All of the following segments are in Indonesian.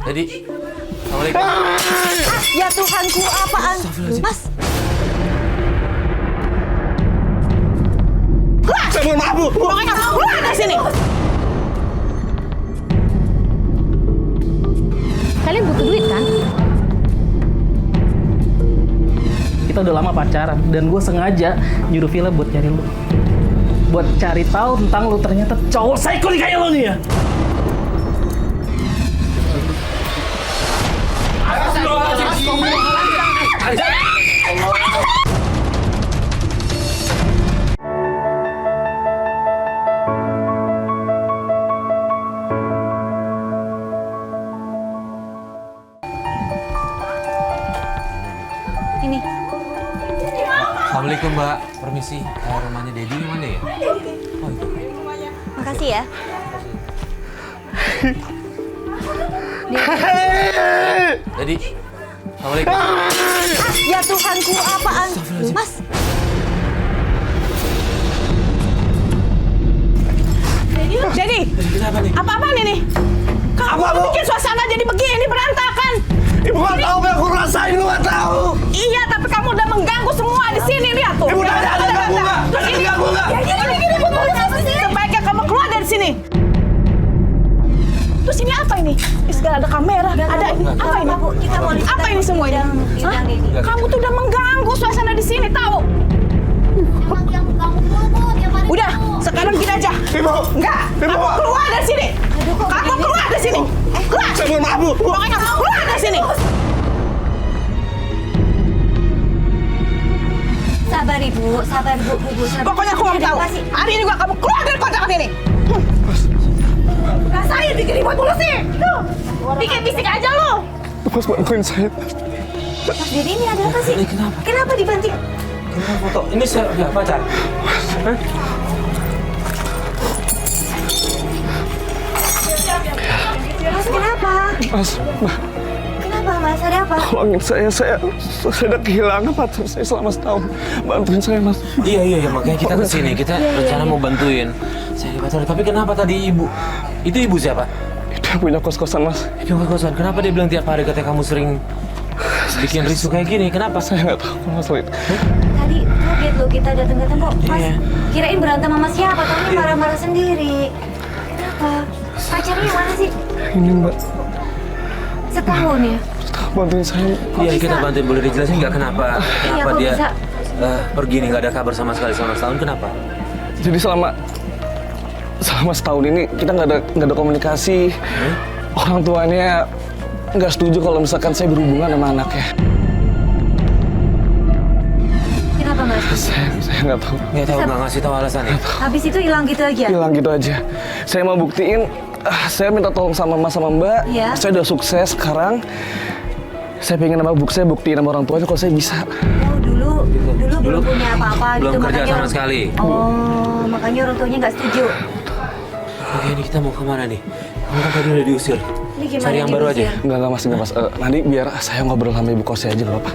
Jadi, Assalamualaikum. Ya Tuhanku, apaan? Mas. Saya mohon maaf, Bu. Pokoknya kamu keluar dari sini. Kalian butuh duit kan? Kita udah lama pacaran dan gue sengaja nyuruh Villa buat cari lu. Buat cari tahu tentang lu ternyata cowok psycho kayak lu nih ya. Ini. Assalamualaikum, Mbak. Permisi. Rumahnya Dedi mana ya? Oh, itu. Makasih ya. Dedi. Assalamualaikum. Ya Tuhanku, apaan? Mas. Jadi, Kenapa nih? apa-apaan ini? Kamu Apa, Bu? bikin suasana jadi begini, berantakan. Ibu nggak tahu apa yang aku rasain, Ibu nggak tahu. Iya, tapi kamu udah mengganggu semua di sini, lihat tuh. Ibu udah ada ganggu nggak? Terus Ada ini, ganggu nggak? ya gini, Bu. Sebaiknya kamu keluar dari sini. Terus ini apa ini? Segala ada kamera, ada ini. Apa ini? Apa ini semua ini? Hah? Kamu tuh udah mengganggu suasana di sini, tahu? Udah, sekarang gini aja. Ibu. Enggak, Ibu. kamu keluar dari sini. Kamu keluar dari sini. Keluar. Saya mohon maaf, Bu. Pokoknya kamu keluar dari sini. Sabar ibu, sabar bu, sabar. Pokoknya aku mau tahu. Hari ini juga kamu keluar dari kontrakan ini. Saya bikin ribut mulu sih. Tuh, bikin bisik aja lo. Mas bantuin saya. Mas Dedi ini ada apa sih? Ini kenapa? Kenapa dibanting? Kenapa foto? Ini saya pacar. Mas kenapa? Mas, Kenapa mas? Ada apa? tolongin saya udah kehilangan pacar saya selama setahun. Bantuin saya, Mas. Iya, makanya kita kesini. Kita rencana mau bantuin. Saya pacar. Tapi kenapa tadi ibu? Itu ibu siapa? Itu yang punya kos-kosan, Mas. Itu kosan. Kenapa dia bilang tiap hari katanya kamu sering bikin risu kayak gini? Kenapa? Saya nggak tahu, Mas Lid. Tadi kaget loh kita datang-datang kok. Mas, Iya. kirain berantem sama siapa? Tapi marah-marah sendiri. Kenapa? Pacarnya mana sih? Ini, Mbak. Setahun ya? Bantuin saya. Iya, bisa? kita bantuin. Boleh dijelasin nggak kenapa? Kenapa kok dia bisa? pergi nih nggak ada kabar sama sekali selama setahun? Kenapa? Jadi selama setahun ini kita nggak ada komunikasi. Orang tuanya nggak setuju kalau misalkan saya berhubungan sama anaknya. Kenapa mas? Saya nggak tahu. Nggak ngasih tahu alasannya. Habis itu hilang gitu aja? Hilang gitu aja. Saya mau buktiin. Saya minta tolong sama Mas sama Mbak. Iya. Saya udah sukses sekarang. Saya pengen saya buktiin sama orang tuanya kalau saya bisa. Oh dulu belum punya apa-apa Belum gitu. kerja makanya sama sekali. Oh, makanya orang tuanya nggak setuju. Oke, ini kita mau kemana nih? Kamu kan tadi udah diusir. Ini gimana Cari yang baru aja. diusir? Enggak Mas, enggak Mas. Nanti biar saya ngobrol sama ibu kosnya aja nggak apa-apa.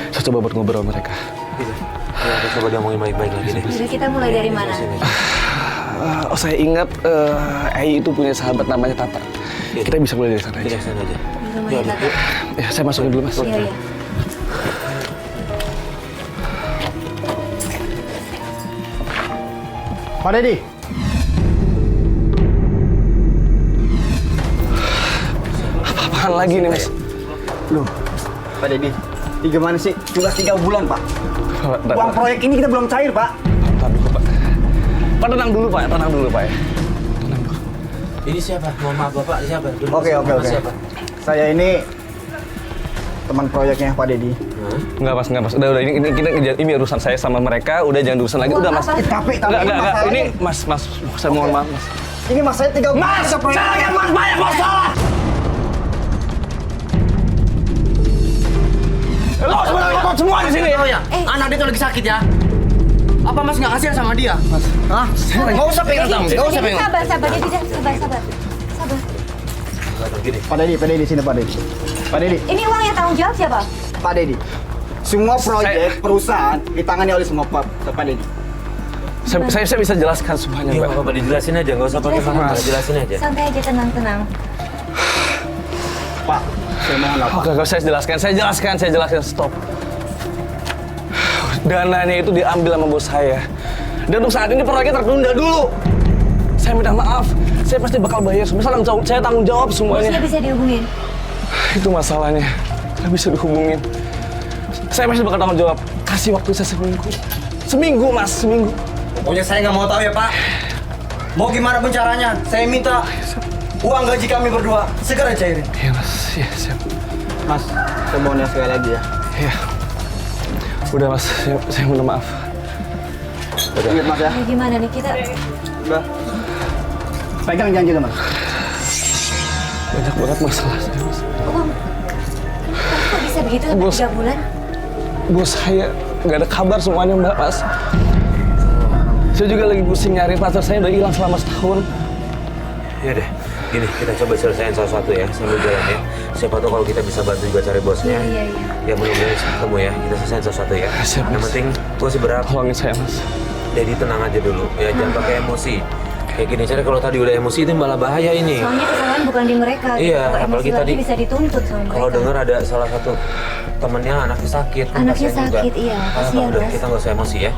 Saya coba buat ngobrol sama mereka. Gitu. Ya, kita coba diomongin baik-baik lagi deh. Jadi kita mulai dari mana? Oh saya ingat Ai itu punya sahabat namanya Tata. Iya. Kita bisa mulai dari sana Kita aja. kesana aja. Rumahnya Ya, Tata. Ya saya masukin dulu Mas. Iya, iya. Pak Dedi. Apaan lagi nih Mas? Loh, Pak Dedi. Gimana sih? Sudah 3 bulan, Pak. Uang proyek ini kita belum cair, Pak. Bentar dulu Pak. Pak tenang dulu Pak, tenang dulu Pak ya. Ini siapa? Mohon maaf Bapak, ini siapa? Dulu Oke. Siapa? Saya ini teman proyeknya Pak Dedi. Enggak Mas. Udah ini urusan saya sama mereka. Udah jangan urusan lagi. Udah Mas. Tapi Enggak. Ini Mas. Saya mohon maaf Mas. Ini Mas saya 3 bulan. Mas, jangan Mas banyak masalah. Lo sebenarnya ikut semua di sini. Anak dia tuh lagi sakit ya. Apa Mas nggak kasihan sama dia? Mas, hah? Nggak usah pengen tahu, nggak usah pengen. Sabar, Dedi, sabar. Pak Dedi sini Pak Dedi. Pak Dedi, Ini uang yang tanggung jawab siapa? Pak Dedi. Semua proyek perusahaan ditangani oleh semua Pak Dedi. Saya bisa jelaskan semuanya, Iya, Mbak. Bapak dijelasin aja, nggak usah pakai Jelasin, paham, Mas. jelasin aja. Santai aja, tenang. Pak, saya mohon lah, Pak. Oke, saya jelaskan, stop. Dananya itu diambil sama bos saya. Dan untuk saat ini proyeknya tertunda dulu. Saya minta maaf, saya pasti bakal bayar. Saya tanggung jawab semuanya. Bosnya bisa dihubungin. Itu masalahnya, nggak bisa dihubungin. Saya pasti bakal tanggung jawab. Kasih waktu saya seminggu. Seminggu, Mas, seminggu. Pokoknya saya nggak mau tahu ya, Pak. Mau gimana pun caranya, saya minta uang gaji kami berdua segera cairin. Iya, Mas. Iya, siap. Mas, saya mohon ya sekali lagi ya. Iya. Udah, Mas. Saya minta maaf. Ingat, Mas ya. Ini gimana nih kita? Udah. Pegang janji lo, Mas. Banyak banget masalah saya, Mas. Kok bisa begitu sampai Bos. 3 bulan? Bos saya nggak ada kabar semuanya, Mbak, Mas. Saya juga lagi pusing nyari pacar saya udah hilang selama setahun. Ya deh, gini kita coba selesaiin satu-satu ya sambil jalan ya. Siapa tahu kalau kita bisa bantu juga cari bosnya. Iya. Ya mudah-mudahan bisa ketemu ya. Kita selesaiin satu-satu ya. Siap, Yang Mas. penting gue sih berharap Tolongin saya, Mas. Dedi tenang aja dulu. Ya jangan pakai emosi. Kayak gini cara kalau tadi udah emosi itu malah bahaya ini. Soalnya kesalahan bukan di mereka. Iya, Kalau apalagi emosi lagi tadi bisa dituntut sama mereka. Kalau dengar ada salah satu temennya anaknya sakit. kan Anaknya kasihan juga. sakit, iya. Kasihan, Udah, Mas. kita nggak usah emosi ya.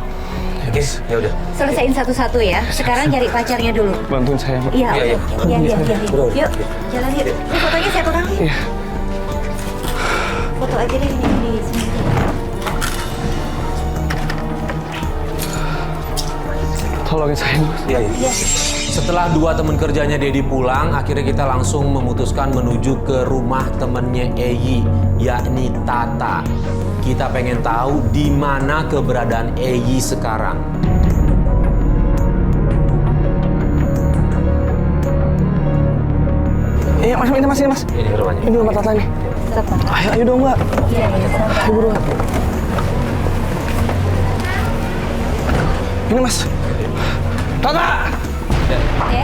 Oke, ya udah. Selesaiin satu-satu ya. Sekarang cari pacarnya dulu. Bantuin saya, Mbak. Iya, Iya. iya. Udah. Yuk, jalan yuk. Ini fotonya saya pegang. Iya. Foto aja deh ini di sini. Tolongin saya, Mas. Iya. Iya. Setelah 2 teman kerjanya Dedi pulang, akhirnya kita langsung memutuskan menuju ke rumah temennya Eyi, yakni Tata. Kita pengen tahu di mana keberadaan Eyi sekarang. Iya, Mas, ini, Mas. Ini rumahnya. Ini rumah Tata nih. Sabar. Ayo dong, Mbak. Iya, sabar. Ayo buruan. Ini, Mas. Tata! Oke.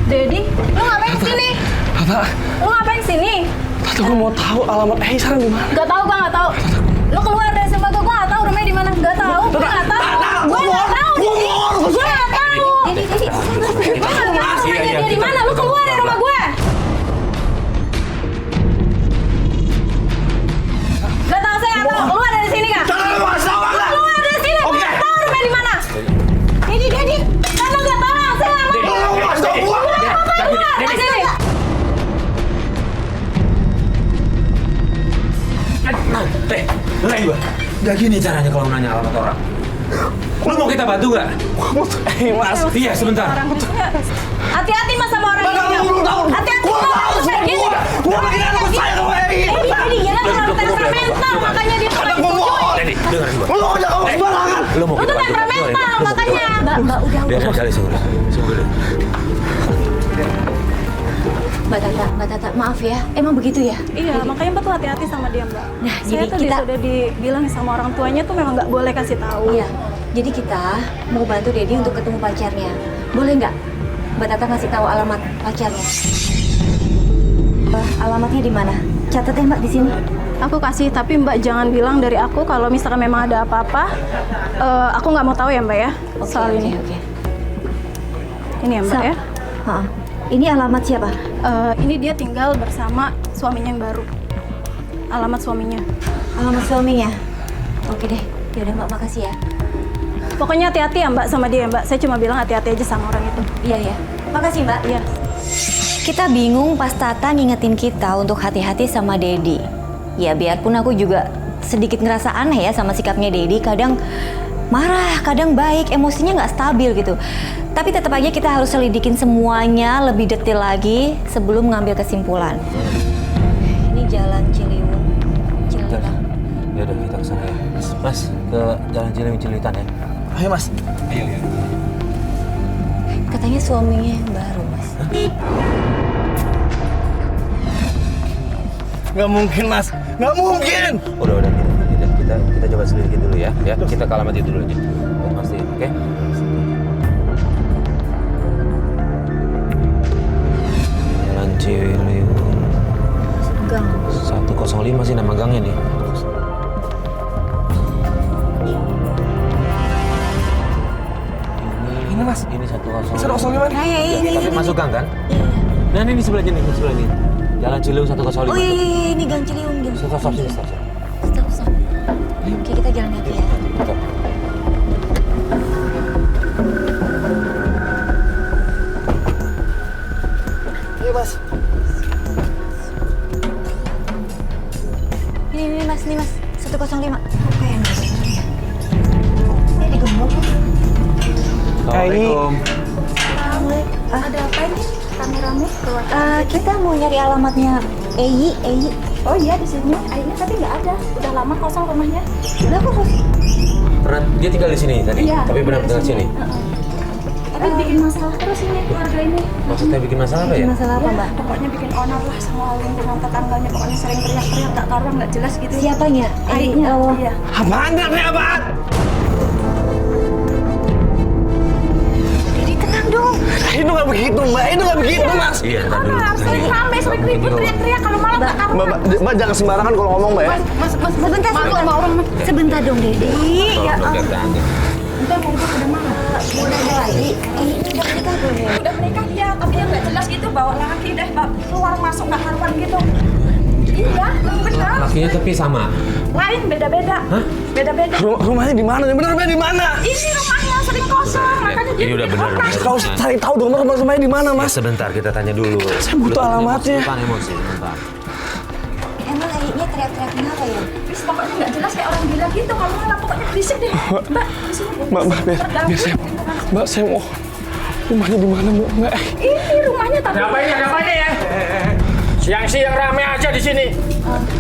Dedi, lu ngapain sini? Tata, Lu ngapain sini? Tata, gue mau tahu alamat sekarang di mana. Gak tahu, gua gak tahu. Lu keluar dari rumah gua gak tahu rumahnya di mana. Gak tahu, gua gak tahu. Gua gak tahu. Gua gak tahu. Dedi. Gua gak tahu rumahnya dia di mana. Lu keluar dari rumah gue. Gak tahu, saya gak tahu. Keluar dari sini kak. Keluar dari sini. Gak tahu rumahnya di mana. Dedi. Karena gak tahu, saya gak mau. Keluar. Sini. Nah, gak gini caranya kalau nanya alamat orang. Lu mau kita bantu nggak? Mas. Iya, sebentar. Hati-hati mas sama orang ini. Hati-hati sama orang ini. Gua lagi ada saya sama Eri. Dedi, dia kan terlalu temperamental, makanya dia terlalu Dedi, dengerin gua. Lu jangan sembarangan. Lu mau Lu kita tuh bantu? temperamental, makanya. Mbak udah. Biar kali sungguh. Mbak Tata, maaf ya. Emang begitu ya? Iya, makanya Mbak tuh hati-hati sama dia, Mbak. Nah, Saya jadi tuh kita- sudah dibilang sama orang tuanya tuh memang nggak boleh kasih tahu. Iya. Jadi kita mau bantu Dedi untuk ketemu pacarnya. Boleh nggak? Mbak Tata kasih tahu alamat pacarnya. Alamatnya di mana? Catat ya Mbak di sini. Aku kasih, tapi Mbak jangan bilang dari aku kalau misalkan memang ada apa-apa. Aku nggak mau tahu ya, Mbak ya, soal ini. Oke. Ini ya, Mbak ya. Ha. Ini alamat siapa? Ini dia tinggal bersama suaminya yang baru. Alamat suaminya. Alamat suaminya. Oke deh. Yaudah Mbak, makasih ya. Pokoknya hati-hati ya Mbak sama dia, Mbak. Saya cuma bilang hati-hati aja sama orang itu. Iya ya. Makasih Mbak. Iya. Kita bingung pas Tata ngingetin kita untuk hati-hati sama Dedi. Ya biarpun aku juga sedikit ngerasa aneh ya sama sikapnya Dedi. Kadang marah, kadang baik, emosinya nggak stabil gitu. Tapi tetap aja kita harus selidikin semuanya lebih detail lagi sebelum mengambil kesimpulan. Ini jalan Ciliwung. Cililitan. Ya udah kita kesana ya. Mas, ke jalan Ciliwung-Cililitan ya. Ayo, Mas. Ayo. Katanya suaminya yang baru, Mas. Nggak mungkin, Mas. Nggak mungkin. Udah kita coba selidikin dulu ya. Ya, kita ke alamat itu dulu aja. Buat pasti, oke? Jalan Ciliwung. Gang. 105 sih nama gangnya nih. Ini, Mas. Ini 105. 105 nih. Nah, ya, ini. Tapi masuk gang kan? Iya. Nah, ini di sebelahnya nih, di sebelah ini. Jalan Ciliwung 105. Oh iya, ini Gang Ciliwung. Stop. Stop. Oke, kita jalan lagi ya. Stop. Iya mas. Ini mas, 105. Oke, ini digembok. Assalamualaikum. Ada apa ini? Rame-rame keluar. Kita mau nyari alamatnya Eyi. Oh iya di sini. Akhirnya tapi nggak ada. Udah lama kosong rumahnya. Udah kok kos. Dia tinggal di sini tadi, Iya, tapi benar tinggal di sini. Tapi bikin masalah terus ini keluarga ini. Maksudnya bikin masalah apa ya? Masalah apa, Mbak? Pokoknya bikin onar lah sama lingkungan tetangganya. Pokoknya sering teriak-teriak tak karuan nggak jelas gitu. Siapanya? Adiknya. Oh. Iya. Apaan nih apaan? Jadi tenang dong. Itu nggak begitu mbak, itu nggak begitu mas. Iya, ntar dulu. Sering rame, sering ribut, teriak-teriak kalau malam tak karuan. Mbak jangan sembarangan kalau ngomong mbak ya. Sebentar dong, Dedi. Ya Tolong biar tangga. Udah mau ribut udah malam. udah lagi. Udah nikah belum ya? Udah menikah dia, tapi yang nggak jelas gitu bawa laki deh, keluar masuk nggak karuan gitu. Iya, benar. Lakinya tapi sama. Lain beda-beda. Beda-beda. Rumahnya di mana? Bener-bener di mana? Ini rumahnya sering kosong, makanya Ini udah bener. Kau cari tahu dong rumahnya di mana mas? Sebentar kita tanya dulu. Saya butuh alamatnya. Bukan emosi, bentar. Emang Eyinya teriak-teriak kenapa ya? Terus pokoknya nggak jelas kayak orang gila gitu. Kalau malam pokoknya berisik deh. Mbak, di sini. Mbak biar saya, mbak saya mau rumahnya di mana mbak? Ini rumahnya tapi. Ada apa ini ya? Siang-siang rame aja di sini.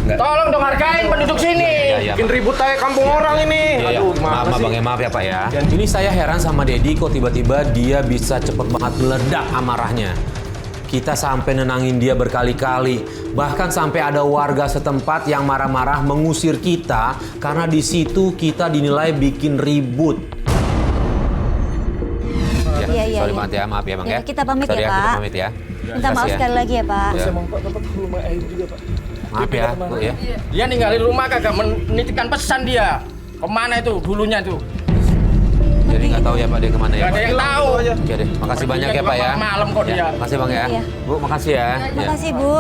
Tolong dong hargain penduduk sini. Iya. Bikin ribut aja kampung orang ini. Iya, Aduh, maaf sih? Bang, maaf ya Pak ya. Ini saya heran sama Dedi kok tiba-tiba dia bisa cepet banget meledak amarahnya. Kita sampai nenangin dia berkali-kali. Bahkan sampai ada warga setempat yang marah-marah mengusir kita karena di situ kita dinilai bikin ribut. Iya. Sorry banget ya, maaf ya Bang ya. Kita pamit Sorry ya, Pak. Kita pamit ya. Minta maaf sekali lagi ya, Pak. Ya. Saya mau dapat rumah air juga pak. Maaf ya, Bu ya. Dia ninggalin rumah kagak menitipkan pesan dia. Kemana itu dulunya tuh? Jadi nggak tahu ya Pak dia kemana ya Gak ada Pak. yang tahu. Oke deh, makasih banyak ya Pak ya. Malam kok dia. Makasih Bang ya. Iya. Bu, makasih ya. Ya. Makasih, Bu.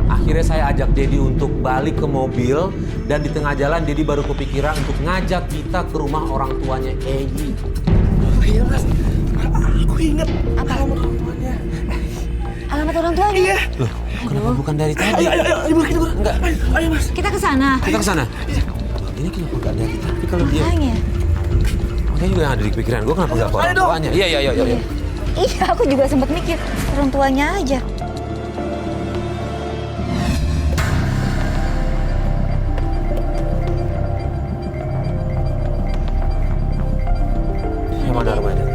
Akhirnya saya ajak Dedi untuk balik ke mobil dan di tengah jalan Dedi baru kepikiran untuk ngajak kita ke rumah orang tuanya Eyi. Iya mas, aku ingat. Apa? Alamat orang tuanya? Iya. Loh, kenapa bukan dari tadi? Ayo kita Enggak. Ayo mas. Kita ke sana. Kita ke sana. Ini kenapa enggak dari tadi kalau dia? Makanya. Makanya juga yang ada di pikiran gue kenapa enggak ke orang tuanya? Iya. Iya, aku juga sempat mikir orang tuanya aja. Yang mana rumahnya?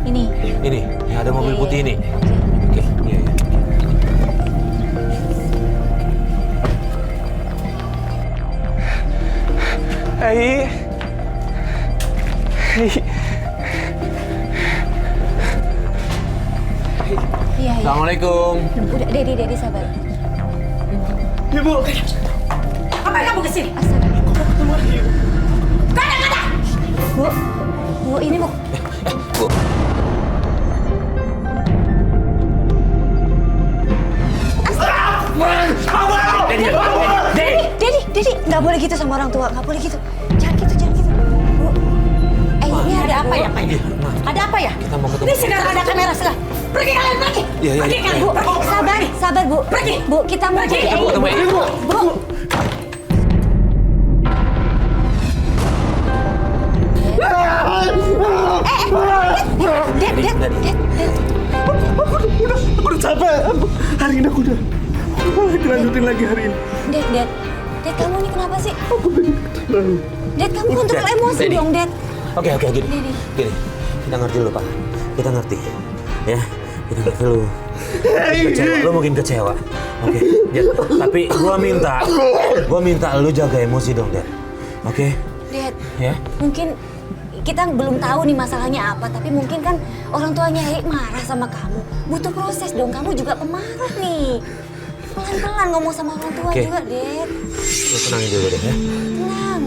Ini. Ini, yang ada mobil Iya, putih iya. ini. Oke. Oke, iya. Hei. Iya. Assalamualaikum. Udah, Dedi sabar. Ibu. Apa kamu kesini? Astaga. Kada. Bu, ini Bu. Bu. Dedi, nggak boleh gitu sama orang tua, nggak boleh gitu. Jangan gitu. Bu, ini ada apa ya? Ada apa ya? Kita mau ketemu. Ini sedang ada kamera sedang. Pergi kalian pergi. Iya. Pergi kalian. Bu, sabar Bu. Pergi. Bu, kita mau Pergi. cari Kita mau ketemu Eyi. Bu. Ded. Udah capek. Hari ini aku udah dilanjutin lagi hari ini. Ded, kamu ini kenapa sih? Ded, kamu kontrol emosi Dedi. dong, Ded. Oke, gini. Dedi. Gini, kita ngerti lu Pak. Kita ngerti. Ya, kita ngerti lu. Kecewa, lu mungkin kecewa. Oke, Ded. Tapi gua minta lu jaga emosi dong, Ded. Oke? Ded, Ya. mungkin kita belum tahu nih masalahnya apa, tapi mungkin kan orang tuanya Eyi marah sama kamu. Butuh proses dong, kamu juga pemarah nih. Pelan-pelan ngomong sama orang tua Oke. juga, Ded. Lu tenangin dulu deh ya. Tenang.